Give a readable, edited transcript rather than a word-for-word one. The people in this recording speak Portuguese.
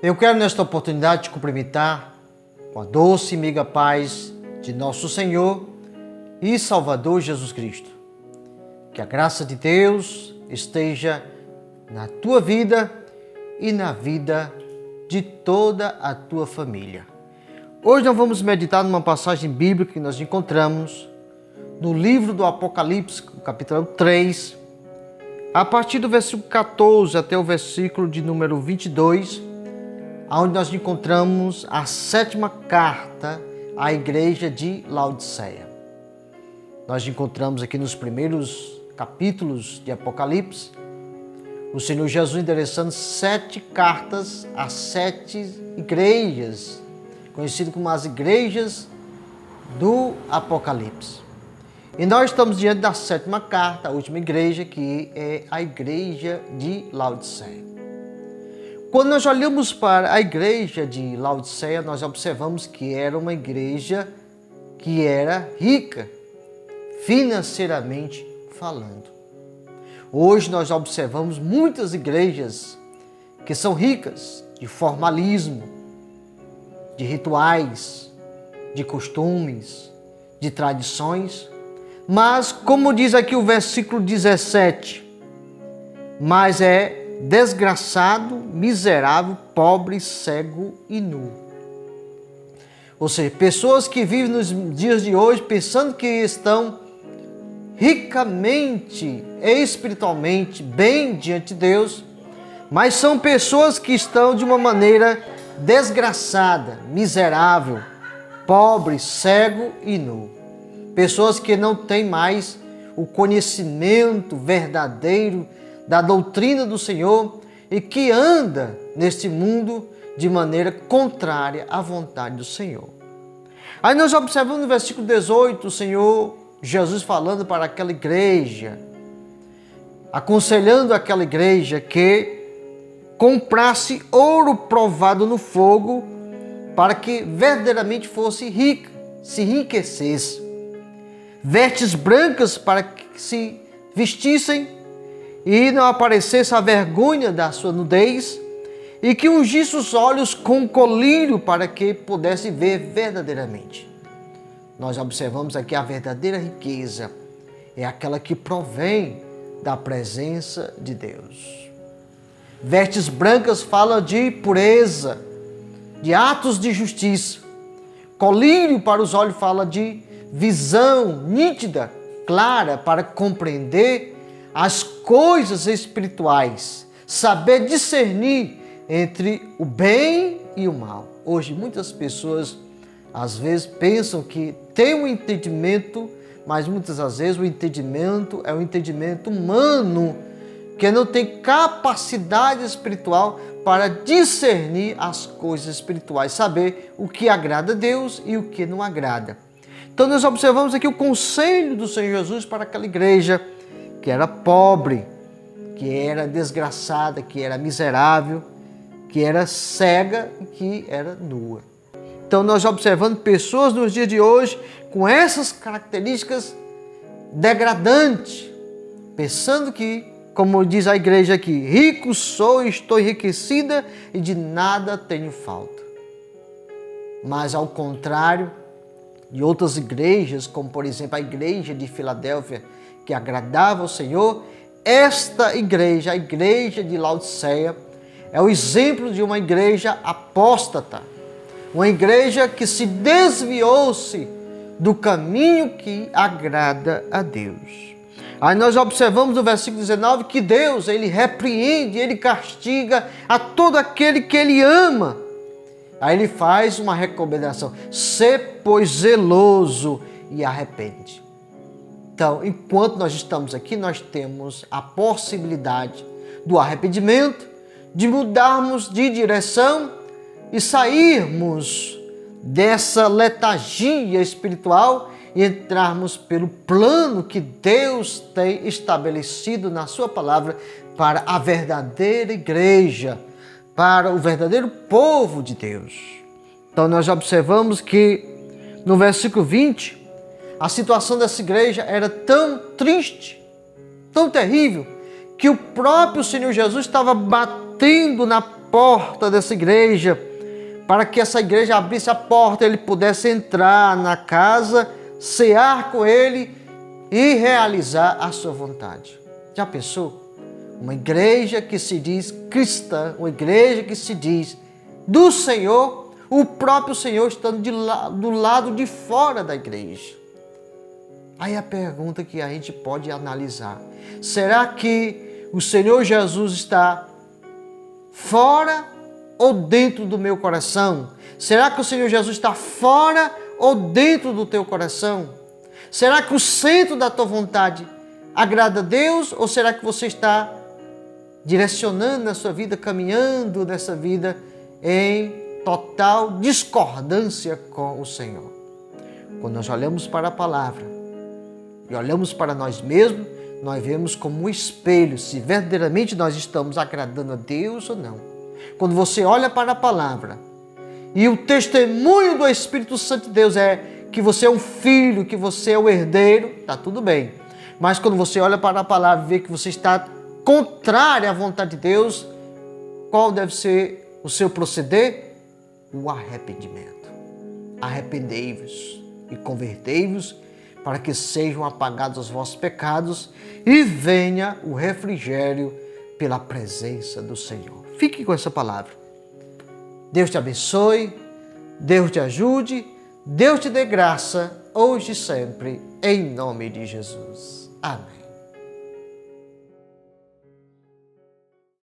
Eu quero nesta oportunidade te cumprimentar com a doce e meiga paz de nosso Senhor e Salvador Jesus Cristo. Que a graça de Deus esteja na tua vida e na vida de toda a tua família. Hoje nós vamos meditar numa passagem bíblica que nós encontramos no livro do Apocalipse, capítulo 3, a partir do versículo 14 até o versículo de número 22, onde nós encontramos a 7ª carta à igreja de Laodiceia. Nós encontramos aqui nos primeiros capítulos de Apocalipse o Senhor Jesus endereçando 7 cartas a 7 igrejas, conhecidas como as igrejas do Apocalipse. E nós estamos diante da 7ª carta, a última igreja, que é a igreja de Laodiceia. Quando nós olhamos para a igreja de Laodiceia, nós observamos que era uma igreja que era rica, financeiramente falando. Hoje nós observamos muitas igrejas que são ricas de formalismo, de rituais, de costumes, de tradições, mas como diz aqui o versículo 17, mas é desgraçado, miserável, pobre, cego e nu. Ou seja, pessoas que vivem nos dias de hoje pensando que estão ricamente, espiritualmente, bem diante de Deus, mas são pessoas que estão de uma maneira desgraçada, miserável, pobre, cego e nu. Pessoas que não têm mais o conhecimento verdadeiro da doutrina do Senhor e que anda neste mundo de maneira contrária à vontade do Senhor. Aí nós observamos no versículo 18 o Senhor Jesus falando para aquela igreja, aconselhando aquela igreja que comprasse ouro provado no fogo para que verdadeiramente fosse rica, se enriquecesse, vestes brancas para que se vestissem e não aparecesse a vergonha da sua nudez, e que ungisse os olhos com colírio para que pudesse ver verdadeiramente. Nós observamos aqui a verdadeira riqueza é aquela que provém da presença de Deus. Vestes brancas fala de pureza, de atos de justiça. Colírio para os olhos fala de visão nítida, clara, para compreender as coisas espirituais, saber discernir entre o bem e o mal. Hoje muitas pessoas às vezes pensam que tem um entendimento, mas muitas das vezes o entendimento é um entendimento humano, que não tem capacidade espiritual para discernir as coisas espirituais, saber o que agrada a Deus e o que não agrada. Então nós observamos aqui o conselho do Senhor Jesus para aquela igreja que era pobre, que era desgraçada, que era miserável, que era cega e que era nua. Então nós observando pessoas nos dias de hoje com essas características degradantes, pensando que, como diz a igreja aqui, rico sou e estou enriquecida e de nada tenho falta. Mas ao contrário de outras igrejas, como por exemplo a igreja de Filadélfia, que agradava ao Senhor, esta igreja, a igreja de Laodiceia, é o exemplo de uma igreja apóstata, uma igreja que se desviou-se do caminho que agrada a Deus. Aí nós observamos no versículo 19 que Deus, Ele repreende, Ele castiga a todo aquele que Ele ama. Aí Ele faz uma recomendação: sê, pois, zeloso e arrepende. Então, enquanto nós estamos aqui, nós temos a possibilidade do arrependimento, de mudarmos de direção e sairmos dessa letargia espiritual e entrarmos pelo plano que Deus tem estabelecido na sua palavra para a verdadeira igreja, para o verdadeiro povo de Deus. Então nós observamos que no versículo 20, a situação dessa igreja era tão triste, tão terrível, que o próprio Senhor Jesus estava batendo na porta dessa igreja, para que essa igreja abrisse a porta, ele pudesse entrar na casa, cear com ele e realizar a sua vontade. Já pensou? Uma igreja que se diz cristã, uma igreja que se diz do Senhor, o próprio Senhor estando do lado de fora da igreja. Aí a pergunta que a gente pode analisar: será que o Senhor Jesus está fora ou dentro do meu coração? Será que o Senhor Jesus está fora ou dentro do teu coração? Será que o centro da tua vontade agrada a Deus, ou será que você está direcionando na sua vida, caminhando nessa vida em total discordância com o Senhor? Quando nós olhamos para a palavra e olhamos para nós mesmos, nós vemos como um espelho se verdadeiramente nós estamos agradando a Deus ou não. Quando você olha para a palavra e o testemunho do Espírito Santo de Deus é que você é um filho, que você é o herdeiro, está tudo bem. Mas quando você olha para a palavra e vê que você está contrário à vontade de Deus, qual deve ser o seu proceder? O arrependimento. Arrependei-vos e convertei-vos para que sejam apagados os vossos pecados e venha o refrigério pela presença do Senhor. Fique com essa palavra. Deus te abençoe, Deus te ajude, Deus te dê graça, hoje e sempre, em nome de Jesus. Amém.